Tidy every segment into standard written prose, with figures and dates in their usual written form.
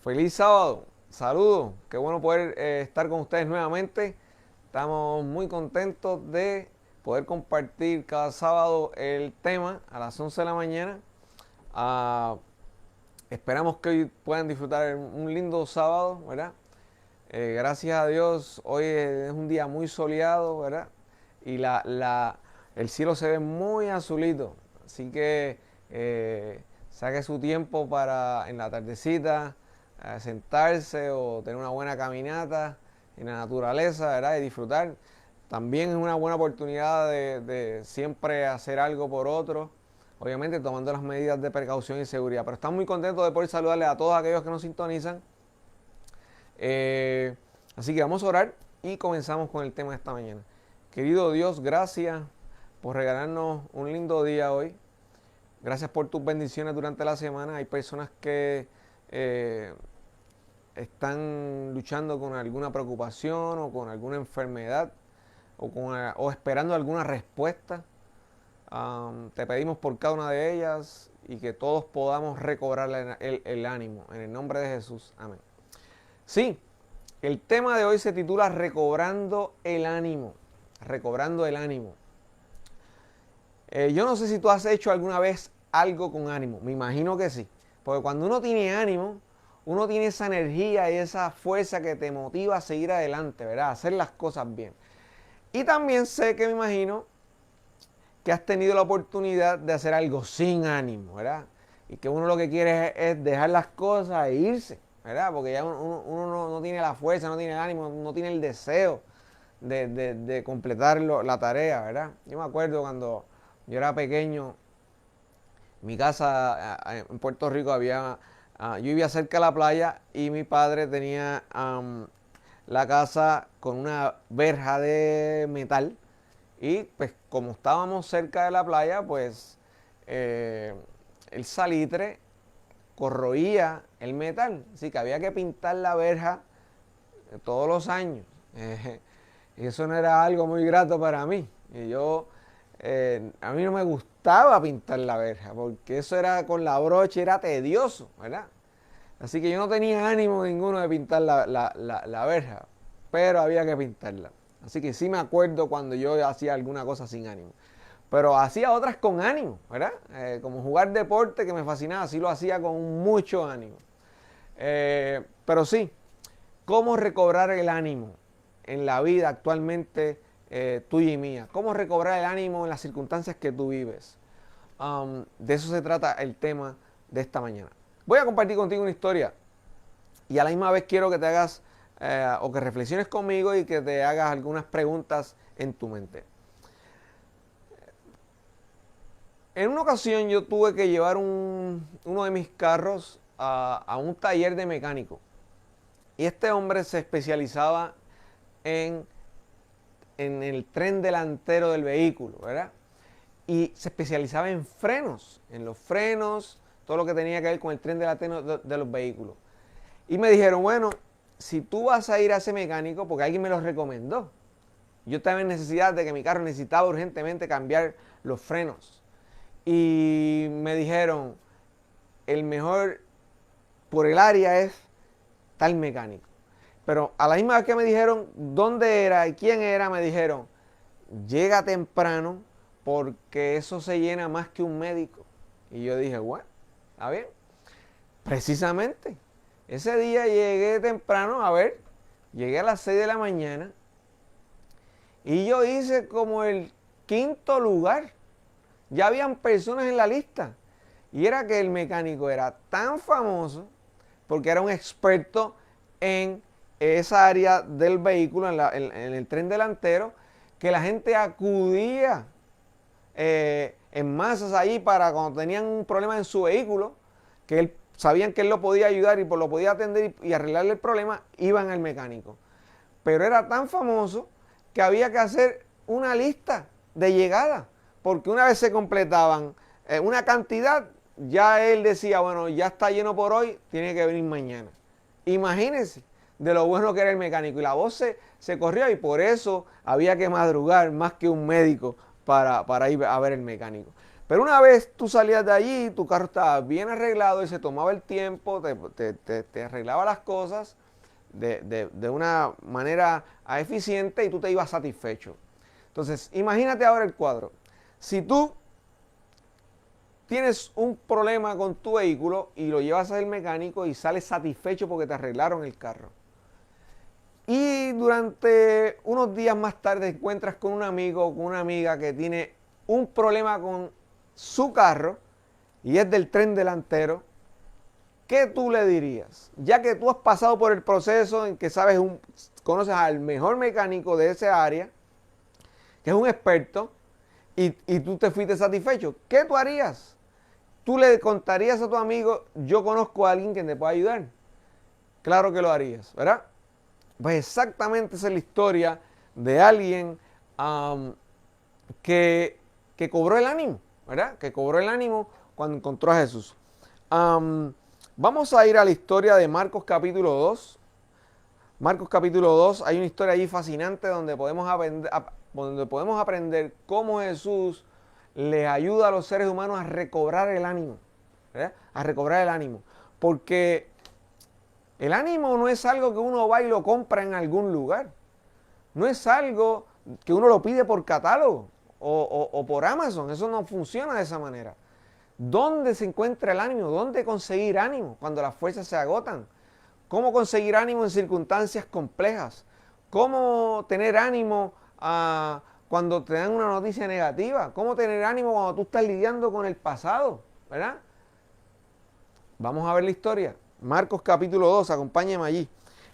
Feliz sábado, saludos, qué bueno poder estar con ustedes nuevamente. Estamos muy contentos de poder compartir cada sábado el tema a las 11 de la mañana. Ah, Esperamos que hoy puedan disfrutar un lindo sábado, ¿verdad? Gracias a Dios, hoy es un día muy soleado, ¿verdad? Y el cielo se ve muy azulito, así que saque su tiempo para en la tardecita sentarse o tener una buena caminata en la naturaleza, ¿verdad? Y disfrutar. También es una buena oportunidad de siempre hacer algo por otro, obviamente tomando las medidas de precaución y seguridad. Pero estamos muy contentos de poder saludarles a todos aquellos que nos sintonizan. Eh, Así que vamos a orar y comenzamos con el tema de esta mañana. Querido Dios, gracias por regalarnos un lindo día hoy. Gracias por tus bendiciones durante la semana. Hay personas que están luchando con alguna preocupación o con alguna enfermedad o esperando alguna respuesta. Te pedimos por cada una de ellas y que todos podamos recobrar el ánimo. En el nombre de Jesús. Amén. Sí, el tema de hoy se titula Recobrando el ánimo. Recobrando el ánimo. Yo no sé si tú has hecho alguna vez algo con ánimo. Me imagino que sí. Porque cuando uno tiene ánimo, uno tiene esa energía y esa fuerza que te motiva a seguir adelante, ¿verdad? A hacer las cosas bien. Y también sé que me imagino que has tenido la oportunidad de hacer algo sin ánimo, ¿verdad? Y que uno lo que quiere es dejar las cosas e irse, ¿verdad? Porque ya uno no tiene la fuerza, no tiene el ánimo, no tiene el deseo de completar la tarea, ¿verdad? Yo me acuerdo cuando yo era pequeño, mi casa en Puerto Rico yo vivía cerca de la playa y mi padre tenía la casa con una verja de metal y pues como estábamos cerca de la playa, pues eh, el salitre corroía el metal, así que había que pintar la verja todos los años. Y eso no era algo muy grato para mí. A mí no me gustaba pintar la verja, porque eso era con la brocha, era tedioso, ¿verdad? Así que yo no tenía ánimo ninguno de pintar la verja, pero había que pintarla. Así que sí me acuerdo cuando yo hacía alguna cosa sin ánimo. Pero hacía otras con ánimo, ¿verdad? Como jugar deporte que me fascinaba, sí lo hacía con mucho ánimo. Pero sí, ¿cómo recobrar el ánimo en la vida actualmente tuya y mía? ¿Cómo recobrar el ánimo en las circunstancias que tú vives? De eso se trata el tema de esta mañana. Voy a compartir contigo una historia y a la misma vez quiero que te hagas o que reflexiones conmigo y que te hagas algunas preguntas en tu mente. En una ocasión yo tuve que llevar uno de mis carros a un taller de mecánico. Y este hombre se especializaba en, en el tren delantero del vehículo, ¿verdad? Y se especializaba en frenos, en los frenos, todo lo que tenía que ver con el tren delantero de los vehículos. Y me dijeron, bueno, si tú vas a ir a ese mecánico, porque alguien me lo recomendó. Yo estaba en necesidad de que mi carro necesitaba urgentemente cambiar los frenos. Y me dijeron, el mejor por el área es tal mecánico. Pero a la misma vez que me dijeron dónde era y quién era, me dijeron, llega temprano porque eso se llena más que un médico. Y yo dije, bueno, a ver, precisamente, ese día llegué temprano, llegué a las 6 de la mañana y yo hice como el quinto lugar. Ya habían personas en la lista. Y era que el mecánico era tan famoso porque era un experto en esa área del vehículo, en el tren delantero, que la gente acudía en masas allí para cuando tenían un problema en su vehículo, que sabían que él lo podía ayudar y lo podía atender y arreglarle el problema, iban al mecánico. Pero era tan famoso que había que hacer una lista de llegada, porque una vez se completaban una cantidad, ya él decía, bueno, ya está lleno por hoy, tiene que venir mañana. Imagínense de lo bueno que era el mecánico. Y la voz se corrió y por eso había que madrugar más que un médico para ir a ver el mecánico. Pero una vez tú salías de allí, tu carro estaba bien arreglado y se tomaba el tiempo, te arreglaba las cosas de una manera eficiente y tú te ibas satisfecho. Entonces, imagínate ahora el cuadro. Si tú tienes un problema con tu vehículo y lo llevas al mecánico y sales satisfecho porque te arreglaron el carro. Y durante unos días más tarde encuentras con un amigo o con una amiga que tiene un problema con su carro y es del tren delantero. ¿Qué tú le dirías? Ya que tú has pasado por el proceso en que conoces al mejor mecánico de esa área, que es un experto, y tú te fuiste satisfecho, ¿qué tú harías? Tú le contarías a tu amigo, yo conozco a alguien que te pueda ayudar. Claro que lo harías, ¿verdad? Pues exactamente esa es la historia de alguien que cobró el ánimo, ¿verdad? Que cobró el ánimo cuando encontró a Jesús. Vamos a ir a la historia de Marcos capítulo 2. Marcos capítulo 2, hay una historia allí fascinante donde podemos aprender cómo Jesús les ayuda a los seres humanos a recobrar el ánimo, ¿verdad? A recobrar el ánimo. Porque el ánimo no es algo que uno va y lo compra en algún lugar. No es algo que uno lo pide por catálogo o por Amazon. Eso no funciona de esa manera. ¿Dónde se encuentra el ánimo? ¿Dónde conseguir ánimo cuando las fuerzas se agotan? ¿Cómo conseguir ánimo en circunstancias complejas? ¿Cómo tener ánimo cuando te dan una noticia negativa? ¿Cómo tener ánimo cuando tú estás lidiando con el pasado? ¿Verdad? Vamos a ver la historia. Marcos capítulo 2, acompáñenme allí.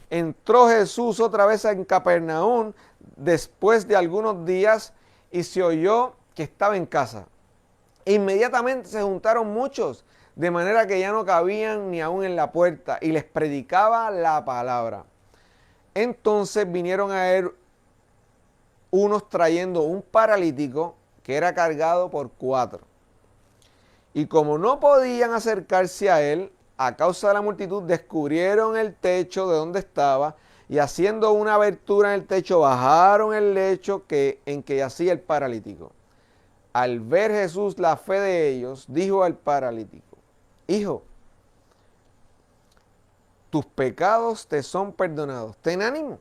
Entró Jesús otra vez en Capernaum después de algunos días y se oyó que estaba en casa. Inmediatamente se juntaron muchos, de manera que ya no cabían ni aún en la puerta, y les predicaba la palabra. Entonces vinieron a él unos trayendo un paralítico que era cargado por 4. Y como no podían acercarse a él, a causa de la multitud, descubrieron el techo de donde estaba, y haciendo una abertura en el techo, bajaron el lecho en que yacía el paralítico. Al ver Jesús la fe de ellos, dijo al paralítico: Hijo, tus pecados te son perdonados. Ten ánimo.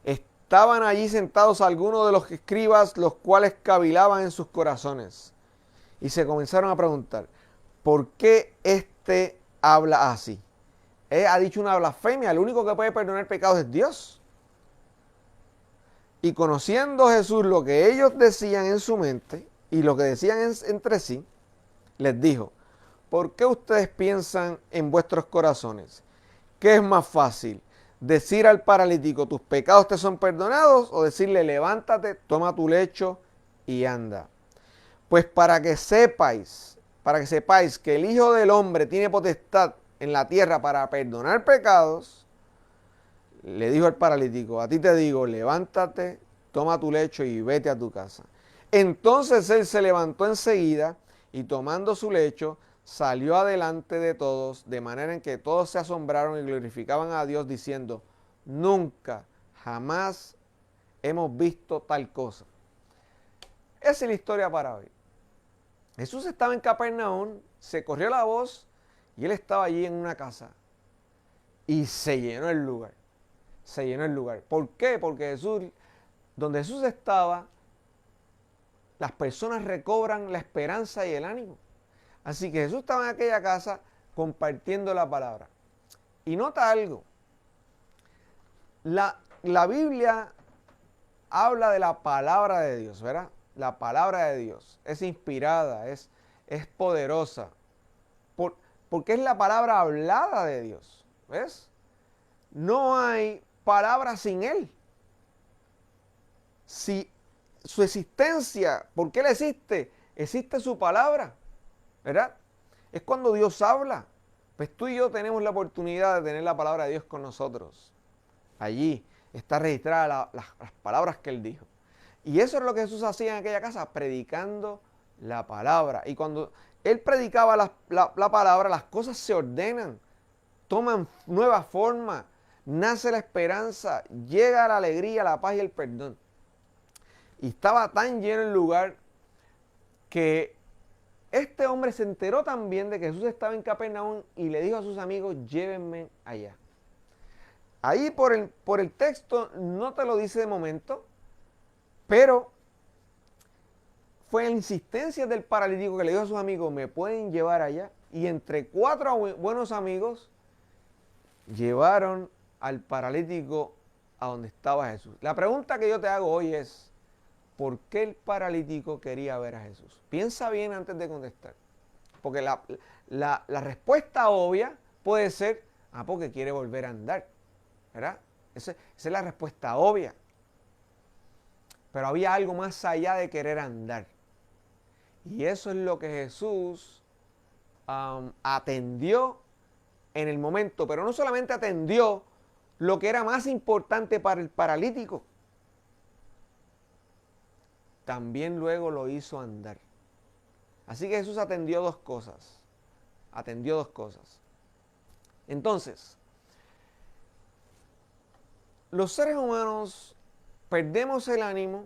Estaban allí sentados algunos de los escribas, los cuales cavilaban en sus corazones. Y se comenzaron a preguntar: ¿por qué éste habla así? Él ha dicho una blasfemia. El único que puede perdonar pecados es Dios. Y conociendo Jesús lo que ellos decían en su mente y lo que decían entre sí, les dijo: ¿por qué ustedes piensan en vuestros corazones? ¿Qué es más fácil? ¿Decir al paralítico, tus pecados te son perdonados? ¿O decirle, levántate, toma tu lecho y anda? Pues para que sepáis que el Hijo del Hombre tiene potestad en la tierra para perdonar pecados, le dijo al paralítico: a ti te digo, levántate, toma tu lecho y vete a tu casa. Entonces él se levantó enseguida y tomando su lecho, salió adelante de todos, de manera en que todos se asombraron y glorificaban a Dios diciendo: nunca, jamás hemos visto tal cosa. Esa es la historia para hoy. Jesús estaba en Capernaum, se corrió la voz y él estaba allí en una casa y se llenó el lugar. Se llenó el lugar. ¿Por qué? Porque donde Jesús estaba, las personas recobran la esperanza y el ánimo. Así que Jesús estaba en aquella casa compartiendo la palabra. Y nota algo. La Biblia habla de la palabra de Dios, ¿verdad? La palabra de Dios es inspirada, es poderosa. Porque es la palabra hablada de Dios. ¿Ves? No hay palabra sin Él. Si su existencia, ¿por qué Él existe? Existe su palabra, ¿verdad? Es cuando Dios habla. Pues tú y yo tenemos la oportunidad de tener la palabra de Dios con nosotros. Allí está registrada las palabras que Él dijo. Y eso es lo que Jesús hacía en aquella casa, predicando la palabra. Y cuando Él predicaba la palabra, las cosas se ordenan, toman nueva forma, nace la esperanza, llega la alegría, la paz y el perdón. Y estaba tan lleno el lugar que este hombre se enteró también de que Jesús estaba en Capernaum y le dijo a sus amigos, llévenme allá. Ahí por el texto no te lo dice de momento, pero fue la insistencia del paralítico que le dijo a sus amigos, me pueden llevar allá. Y entre 4 buenos amigos llevaron al paralítico a donde estaba Jesús. La pregunta que yo te hago hoy es, ¿por qué el paralítico quería ver a Jesús? Piensa bien antes de contestar. Porque la respuesta obvia puede ser, porque quiere volver a andar. ¿Verdad? Esa es la respuesta obvia. Pero había algo más allá de querer andar. Y eso es lo que Jesús atendió en el momento. Pero no solamente atendió lo que era más importante para el paralítico, también luego lo hizo andar. Así que Jesús atendió dos cosas. Atendió dos cosas. Entonces, los seres humanos perdemos el ánimo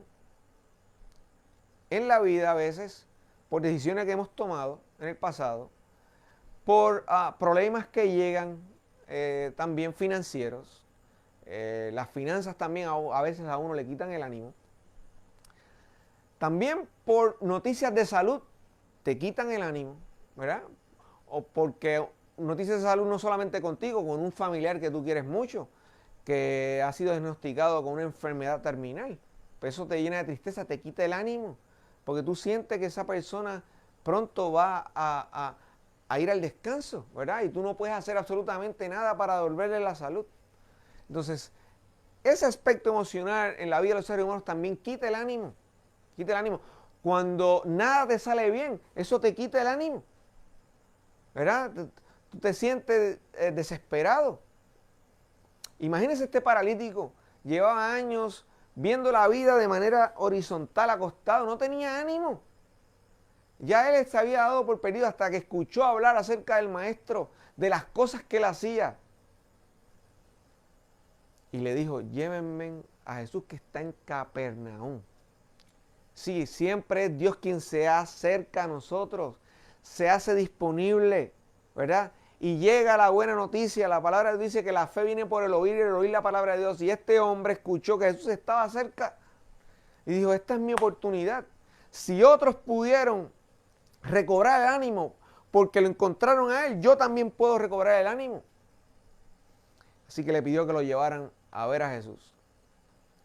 en la vida a veces por decisiones que hemos tomado en el pasado, por problemas que llegan también financieros. Las finanzas también a veces a uno le quitan el ánimo. También por noticias de salud te quitan el ánimo, ¿verdad? O porque noticias de salud no solamente contigo, con un familiar que tú quieres mucho, que ha sido diagnosticado con una enfermedad terminal. Pues eso te llena de tristeza, te quita el ánimo, porque tú sientes que esa persona pronto va a ir al descanso, ¿verdad? Y tú no puedes hacer absolutamente nada para devolverle la salud. Entonces, ese aspecto emocional en la vida de los seres humanos también quita el ánimo. Quita el ánimo. Cuando nada te sale bien, eso te quita el ánimo, ¿verdad? Tú te sientes desesperado. Imagínese este paralítico, llevaba años viendo la vida de manera horizontal, acostado, no tenía ánimo. Ya él se había dado por perdido hasta que escuchó hablar acerca del maestro, de las cosas que él hacía. Y le dijo, llévenme a Jesús que está en Capernaum. Sí, siempre es Dios quien se acerca a nosotros, se hace disponible, ¿verdad? Y llega la buena noticia, la palabra de Dios dice que la fe viene por el oír y el oír la palabra de Dios. Y este hombre escuchó que Jesús estaba cerca y dijo, esta es mi oportunidad. Si otros pudieron recobrar el ánimo porque lo encontraron a él, yo también puedo recobrar el ánimo. Así que le pidió que lo llevaran a ver a Jesús.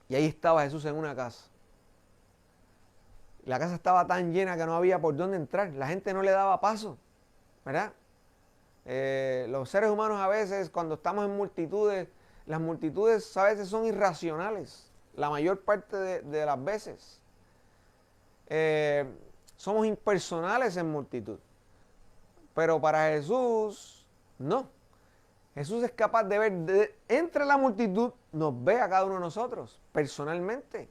Y ahí estaba Jesús en una casa. La casa estaba tan llena que no había por dónde entrar. La gente no le daba paso, ¿verdad? Los seres humanos a veces, cuando estamos en multitudes, las multitudes a veces son irracionales, la mayor parte de las veces. Somos impersonales en multitud. Pero para Jesús, no. Jesús es capaz de ver entre la multitud, nos ve a cada uno de nosotros, personalmente.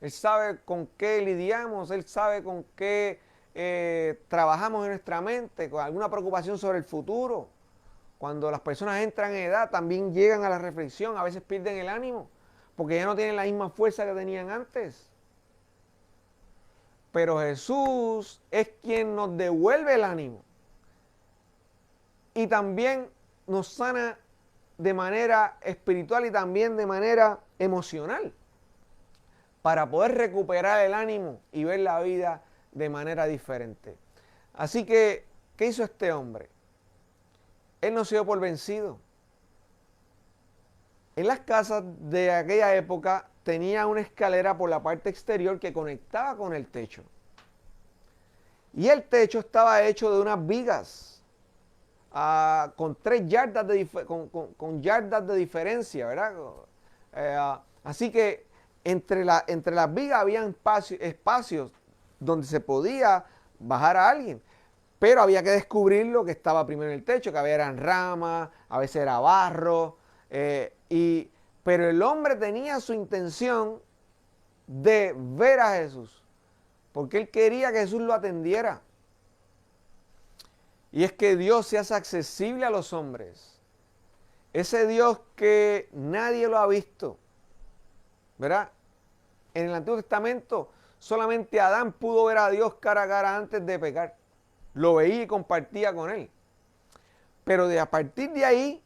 Él sabe con qué lidiamos, Él sabe con qué trabajamos en nuestra mente, con alguna preocupación sobre el futuro. Cuando las personas entran en edad, también llegan a la reflexión, a veces pierden el ánimo, porque ya no tienen la misma fuerza que tenían antes. Pero Jesús es quien nos devuelve el ánimo. Y también nos sana de manera espiritual y también de manera emocional, para poder recuperar el ánimo y ver la vida de manera diferente. Así que, ¿qué hizo este hombre? Él no se dio por vencido. En las casas de aquella época tenía una escalera por la parte exterior que conectaba con el techo. Y el techo estaba hecho de unas vigas con 3 yardas con yardas de diferencia, ¿verdad? Así que entre las vigas había espacios donde se podía bajar a alguien, pero había que descubrir lo que estaba primero en el techo, que había eran ramas, a veces era barro, pero el hombre tenía su intención de ver a Jesús, porque él quería que Jesús lo atendiera. Y es que Dios se hace accesible a los hombres. Ese Dios que nadie lo ha visto, ¿verdad? En el Antiguo Testamento solamente Adán pudo ver a Dios cara a cara antes de pecar. Lo veía y compartía con él. Pero a partir de ahí,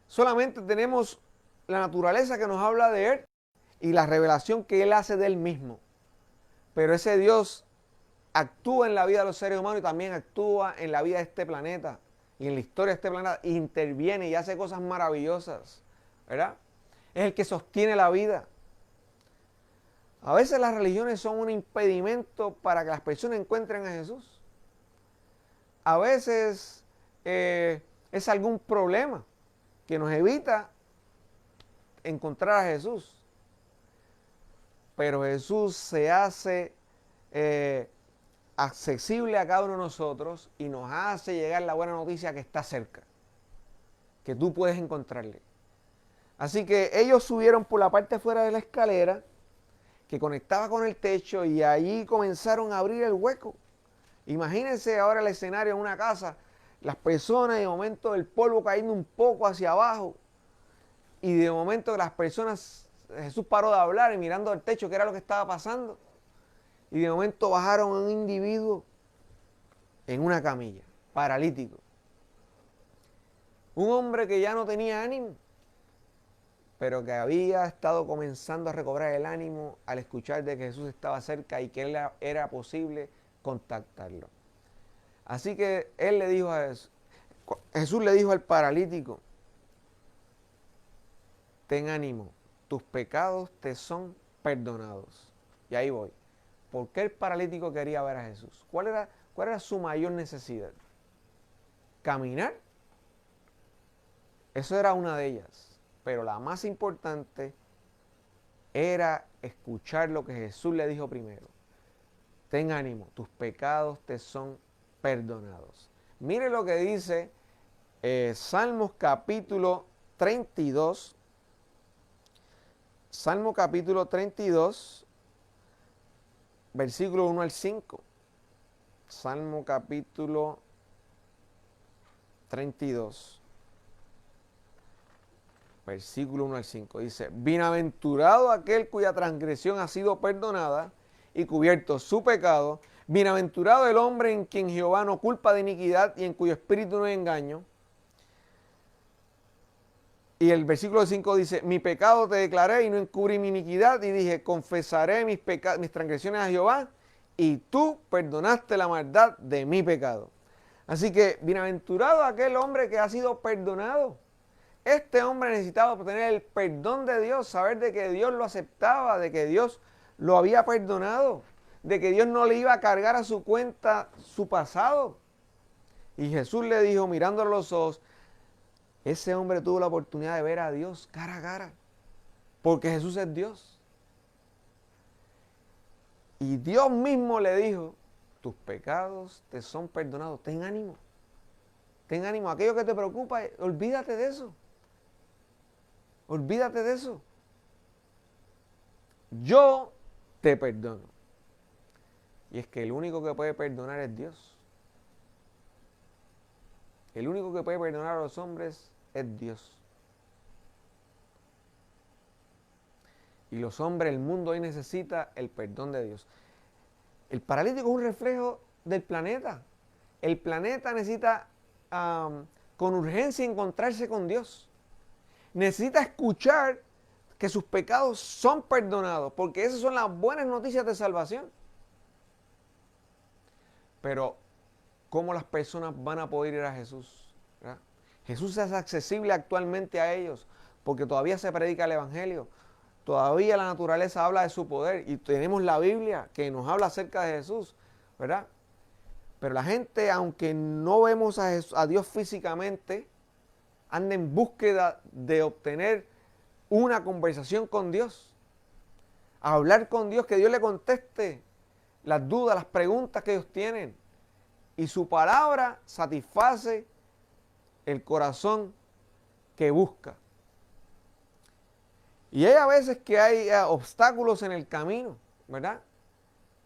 solamente tenemos la naturaleza que nos habla de él y la revelación que él hace de él mismo. Pero ese Dios actúa en la vida de los seres humanos y también actúa en la vida de este planeta y en la historia de este planeta. Interviene y hace cosas maravillosas, ¿verdad? Es el que sostiene la vida. A veces las religiones son un impedimento para que las personas encuentren a Jesús. A veces es algún problema que nos evita encontrar a Jesús. Pero Jesús se hace accesible a cada uno de nosotros y nos hace llegar la buena noticia que está cerca, que tú puedes encontrarle. Así que ellos subieron por la parte fuera de la escalera que conectaba con el techo y allí comenzaron a abrir el hueco. Imagínense ahora el escenario en una casa, las personas y de momento el polvo cayendo un poco hacia abajo y de momento las personas, Jesús paró de hablar y mirando al techo qué era lo que estaba pasando y de momento bajaron a un individuo en una camilla, paralítico. Un hombre que ya no tenía ánimo, pero que había estado comenzando a recobrar el ánimo al escuchar de que Jesús estaba cerca y que era posible contactarlo. Así que él le dijo a Jesús le dijo al paralítico, ten ánimo, tus pecados te son perdonados. Y ahí voy. ¿Por qué el paralítico quería ver a Jesús? ¿Cuál era su mayor necesidad? ¿Caminar? Eso era una de ellas. Pero la más importante era escuchar lo que Jesús le dijo primero. Ten ánimo, tus pecados te son perdonados. Mire lo que dice Salmos capítulo 32. Salmo capítulo 32, versículo 1 al 5. Salmo capítulo 32. Versículo 1 al 5, dice, bienaventurado aquel cuya transgresión ha sido perdonada y cubierto su pecado, bienaventurado el hombre en quien Jehová no culpa de iniquidad y en cuyo espíritu no hay engaño. Y el versículo 5 dice, mi pecado te declaré y no encubrí mi iniquidad y dije, confesaré mis transgresiones a Jehová y tú perdonaste la maldad de mi pecado. Así que bienaventurado aquel hombre que ha sido perdonado. Este hombre necesitaba obtener el perdón de Dios, saber de que Dios lo aceptaba, de que Dios lo había perdonado, de que Dios no le iba a cargar a su cuenta su pasado. Y Jesús le dijo, mirándolo a los ojos, ese hombre tuvo la oportunidad de ver a Dios cara a cara, porque Jesús es Dios. Y Dios mismo le dijo, tus pecados te son perdonados, ten ánimo. Ten ánimo, aquello que te preocupa, olvídate de eso. Olvídate de eso. Yo te perdono. Y es que el único que puede perdonar es Dios. El único que puede perdonar a los hombres es Dios. Y los hombres, el mundo hoy necesita el perdón de Dios. El paralítico es un reflejo del planeta. El planeta necesita con urgencia encontrarse con Dios. Necesita escuchar que sus pecados son perdonados, porque esas son las buenas noticias de salvación. Pero, ¿cómo las personas van a poder ir a Jesús? ¿Verdad? Jesús es accesible actualmente a ellos, porque todavía se predica el Evangelio. Todavía la naturaleza habla de su poder y tenemos la Biblia que nos habla acerca de Jesús, ¿verdad? Pero la gente, aunque no vemos a Dios físicamente, anda en búsqueda de obtener una conversación con Dios, a hablar con Dios, que Dios le conteste las dudas, las preguntas que ellos tienen. Y su palabra satisface el corazón que busca. Y hay a veces que hay obstáculos en el camino, ¿verdad?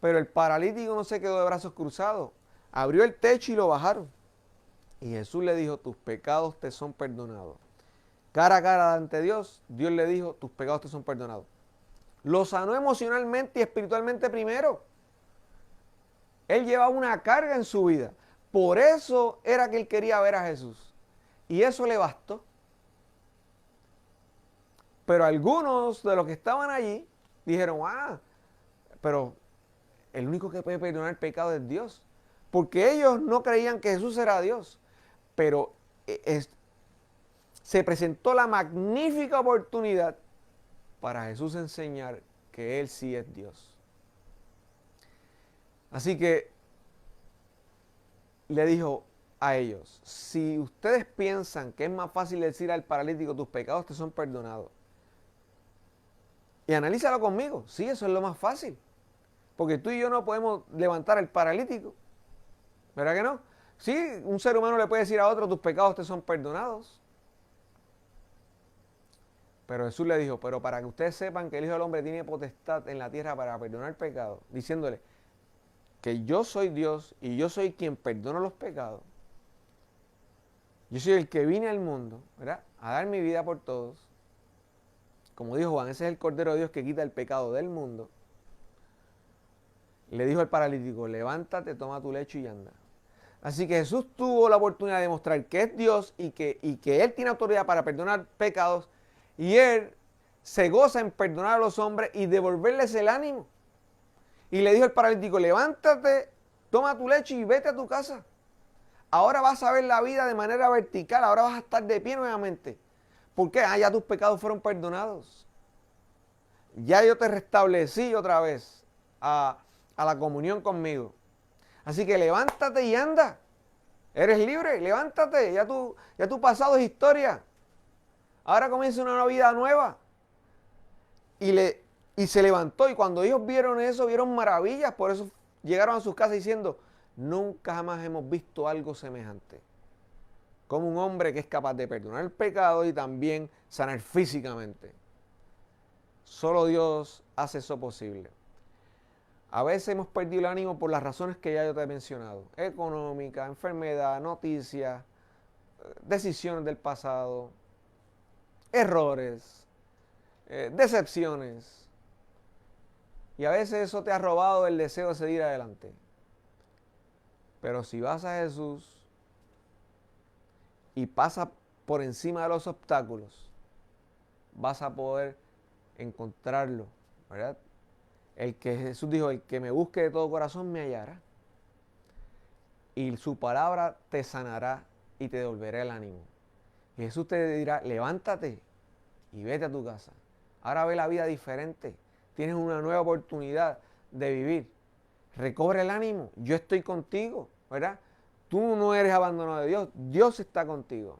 Pero el paralítico no se quedó de brazos cruzados. Abrió el techo y lo bajaron. Y Jesús le dijo, tus pecados te son perdonados. Cara a cara ante Dios, Dios le dijo, tus pecados te son perdonados. Lo sanó emocionalmente y espiritualmente primero. Él llevaba una carga en su vida. Por eso era que él quería ver a Jesús. Y eso le bastó. Pero algunos de los que estaban allí dijeron, pero el único que puede perdonar el pecado es Dios. Porque ellos no creían que Jesús era Dios. Pero se presentó la magnífica oportunidad para Jesús enseñar que Él sí es Dios. Así que le dijo a ellos, si ustedes piensan que es más fácil decir al paralítico, tus pecados te son perdonados, y analízalo conmigo, sí, eso es lo más fácil, porque tú y yo no podemos levantar al paralítico, ¿verdad que no? Sí, un ser humano le puede decir a otro, tus pecados te son perdonados. Pero Jesús le dijo, pero para que ustedes sepan que el Hijo del Hombre tiene potestad en la tierra para perdonar pecados, diciéndole que yo soy Dios y yo soy quien perdona los pecados. Yo soy el que vine al mundo, ¿verdad?, a dar mi vida por todos. Como dijo Juan, ese es el Cordero de Dios que quita el pecado del mundo. Le dijo al paralítico, levántate, toma tu lecho y anda. Así que Jesús tuvo la oportunidad de demostrar que es Dios y que Él tiene autoridad para perdonar pecados. Y Él se goza en perdonar a los hombres y devolverles el ánimo. Y le dijo al paralítico, levántate, toma tu lecho y vete a tu casa. Ahora vas a ver la vida de manera vertical, ahora vas a estar de pie nuevamente. ¿Por qué? Ya tus pecados fueron perdonados. Ya yo te restablecí otra vez a la comunión conmigo. Así que levántate y anda. Eres libre, levántate, ya tu pasado es historia. Ahora comienza una vida nueva. Y se levantó, y cuando ellos vieron eso, vieron maravillas. Por eso llegaron a sus casas diciendo, nunca jamás hemos visto algo semejante. Como un hombre que es capaz de perdonar el pecado y también sanar físicamente. Solo Dios hace eso posible. A veces hemos perdido el ánimo por las razones que ya yo te he mencionado. Económica, enfermedad, noticias, decisiones del pasado, errores, decepciones. Y a veces eso te ha robado el deseo de seguir adelante. Pero si vas a Jesús y pasas por encima de los obstáculos, vas a poder encontrarlo, ¿verdad? El que Jesús dijo, el que me busque de todo corazón me hallará. Y su palabra te sanará y te devolverá el ánimo. Y Jesús te dirá, levántate y vete a tu casa. Ahora ve la vida diferente. Tienes una nueva oportunidad de vivir. Recobra el ánimo. Yo estoy contigo, ¿verdad? Tú no eres abandonado de Dios. Dios está contigo.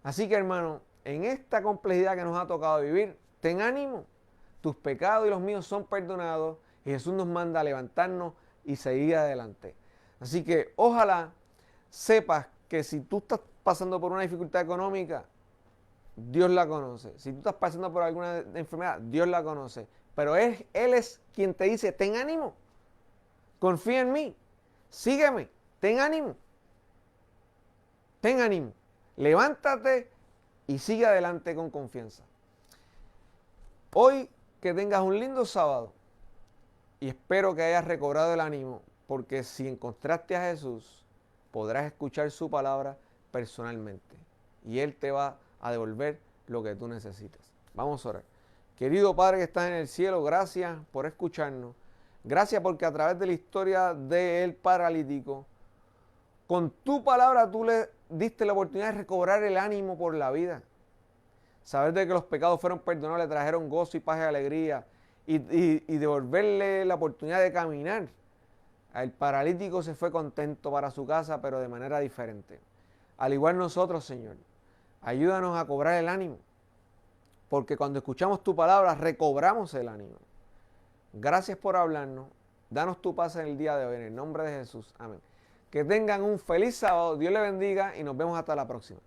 Así que, hermano, en esta complejidad que nos ha tocado vivir, ten ánimo. Tus pecados y los míos son perdonados y Jesús nos manda a levantarnos y seguir adelante. Así que ojalá sepas que si tú estás pasando por una dificultad económica, Dios la conoce. Si tú estás pasando por alguna enfermedad, Dios la conoce. Pero Él es quien te dice, ten ánimo, confía en mí, sígueme, ten ánimo, levántate y sigue adelante con confianza. Hoy que tengas un lindo sábado y espero que hayas recobrado el ánimo, porque si encontraste a Jesús, podrás escuchar su palabra personalmente y Él te va a devolver lo que tú necesitas. Vamos a orar. Querido Padre que estás en el cielo, gracias por escucharnos. Gracias porque a través de la historia del paralítico, con tu palabra tú le diste la oportunidad de recobrar el ánimo por la vida. Saber de que los pecados fueron perdonados le trajeron gozo y paz y alegría y devolverle la oportunidad de caminar. El paralítico se fue contento para su casa, pero de manera diferente. Al igual nosotros, Señor, ayúdanos a cobrar el ánimo, porque cuando escuchamos tu palabra recobramos el ánimo. Gracias por hablarnos. Danos tu paz en el día de hoy, en el nombre de Jesús. Amén. Que tengan un feliz sábado. Dios les bendiga y nos vemos hasta la próxima.